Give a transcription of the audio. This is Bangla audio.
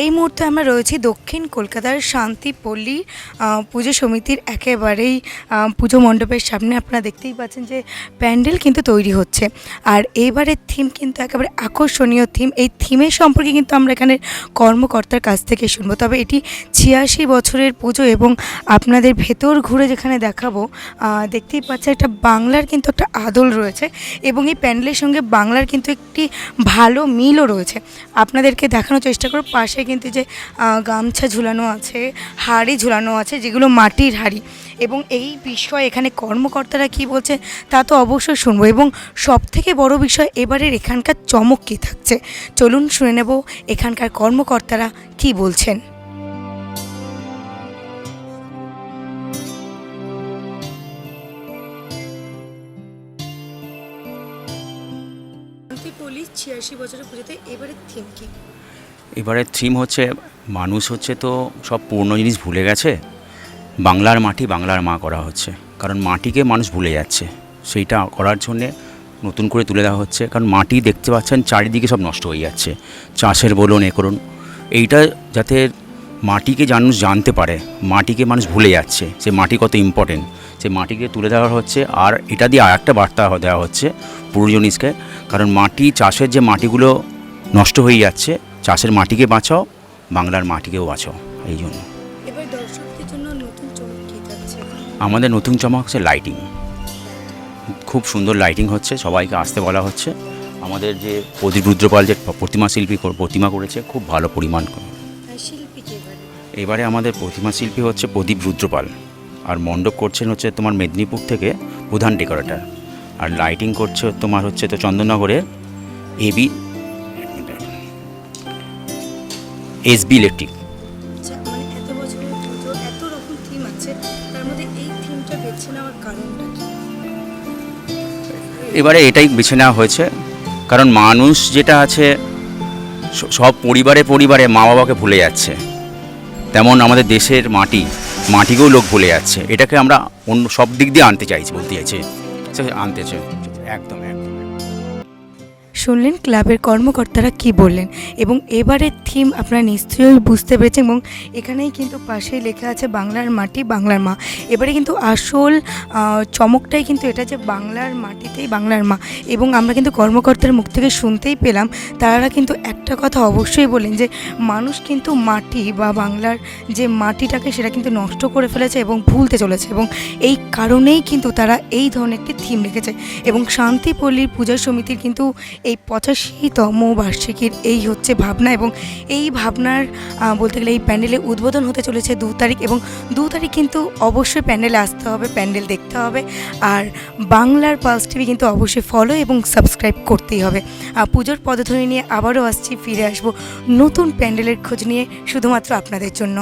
এই মুহূর্তে আমরা রয়েছি দক্ষিণ কলকাতার শান্তিপল্লী পুজো সমিতির একেবারেই পুজো মণ্ডপের সামনে। আপনারা দেখতেই পাচ্ছেন যে প্যান্ডেল কিন্তু তৈরি হচ্ছে, আর এইবারের থিম কিন্তু একেবারে আকর্ষণীয় থিম। এই থিমের সম্পর্কে কিন্তু আমরা এখানে কর্মকর্তার কাছ থেকে শুনবো। তবে এটি 86 বছরের পুজো এবং আপনাদের ভেতর ঘুরে যেখানে দেখাবো দেখতেই পাচ্ছেন একটা বাংলার কিন্তু একটা আদল রয়েছে এবং এই প্যান্ডেলের সঙ্গে বাংলার কিন্তু একটি ভালো মিলও রয়েছে। আপনাদেরকে দেখানোর চেষ্টা করব। পাশে কিন্তু যে গামছা ঝুলানো আছে, হাড়ি ঝুলানো আছে, যেগুলো মাটির হাড়ি, এবং এই বিষয়ে এখানে কর্মকর্তারা কি বলছে তা তো অবশ্যই শুনবো। এবং সবথেকে বড় বিষয় এবারের এখানকার চমক কী থাকছে, চলুন শুনে নেব এখানকার কর্মকর্তারা কি বলছেন। শান্তিপল্লী 86 বছরের পুজোতে এবারের থিম কি? এবারের থিম হচ্ছে মানুষ হচ্ছে তো সব পুরনো জিনিস ভুলে গেছে, বাংলার মাটি বাংলার মা করা হচ্ছে। কারণ মাটিকে মানুষ ভুলে যাচ্ছে, সেইটা করার জন্যে নতুন করে তুলে দেওয়া হচ্ছে। কারণ মাটি দেখতে পাচ্ছেন চারিদিকে সব নষ্ট হয়ে যাচ্ছে, চাষের বলুন এ করুন, এইটা যাতে মাটিকে মানুষ জানতে পারে, মাটিকে মানুষ ভুলে যাচ্ছে, সে মাটি কত ইম্পর্টেন্ট, সে মাটিকে তুলে দেওয়া হচ্ছে। আর এটা দিয়ে আরেকটা বার্তা দেওয়া হচ্ছে পুরো জিনিসকে, কারণ মাটি চাষের যে মাটিগুলো নষ্ট হয়ে যাচ্ছে, চাষের মাটিকে বাঁচাও, বাংলার মাটিকেও বাঁচাও। এই জন্য এবার দর্শকদের জন্য নতুন চমক কী থাকছে? আমাদের নতুন চমক হচ্ছে লাইটিং। খুব সুন্দর লাইটিং হচ্ছে, সবাইকে আসতে বলা হচ্ছে। আমাদের যে প্রদীপ রুদ্রপাল যে প্রতিমা শিল্পী প্রতিমা করেছে, খুব ভালো পরিমাণ। শিল্পী কে এবারে আমাদের প্রতিমা শিল্পী হচ্ছে প্রদীপ রুদ্রপাল, আর মণ্ডপ করছেন হচ্ছে তোমার মেদিনীপুর থেকে প্রধান ডেকোরেটর, আর লাইটিং করছে তোমার হচ্ছে তো চন্দননগরের এসবি ইলেকট্রিক। মানে এত বছরের পুজো, এত রকম থিম আছে, তার মধ্যে এই থিমটা বেছে নেওয়ার কারণটা কি? এবারে এটাই বেছে নেওয়া হয়েছে, কারণ মানুষ যেটা আছে সব পরিবারে পরিবারে মা বাবাকে ভুলে যাচ্ছে, তেমন আমাদের দেশের মাটিকেও লোক ভুলে যাচ্ছে। এটাকে আমরা অন্য সব দিক দিয়ে আনতে চাইছি, বলতে চাইছে আনতে চাই। একদম একদম শুনলেন ক্লাবের কর্মকর্তারা কি বললেন, এবং এবারের থিম আপনারা নিশ্চয়ই বুঝতে পেরেছেন। এবং এখানেই কিন্তু পাশেই লেখা আছে বাংলার মাটি বাংলার মা। এবারে কিন্তু আসল চমকটাই কিন্তু এটা যে বাংলার মাটিতেই বাংলার মা। এবং আমরা কিন্তু কর্মকর্তার মুখ থেকে শুনতেই পেলাম, তারা কিন্তু একটা কথা অবশ্যই বলেন যে মানুষ কিন্তু মাটি বা বাংলার যে মাটিটাকে সেটা কিন্তু নষ্ট করে ফেলেছে এবং ভুলতে চলেছে, এবং এই কারণেই কিন্তু তারা এই ধরনের একটি থিম রেখেছে। এবং শান্তিপল্লীর পূজা সমিতির কিন্তু এই 85তম বার্ষিকীর এই হচ্ছে ভাবনা, এবং এই ভাবনার বলতে গেলে এই প্যান্ডেলে উদ্বোধন হতে চলেছে 2 তারিখ। এবং 2 তারিখ কিন্তু অবশ্যই প্যান্ডেলে আসতে হবে, প্যান্ডেল দেখতে হবে, আর বাংলার পালস টিভি কিন্তু অবশ্যই ফলো এবং সাবস্ক্রাইব করতেই হবে। পুজোর পদধ্বনি নিয়ে আবারও আসছি, ফিরে আসবো নতুন প্যান্ডেলের খোঁজ নিয়ে শুধুমাত্র আপনাদের জন্য।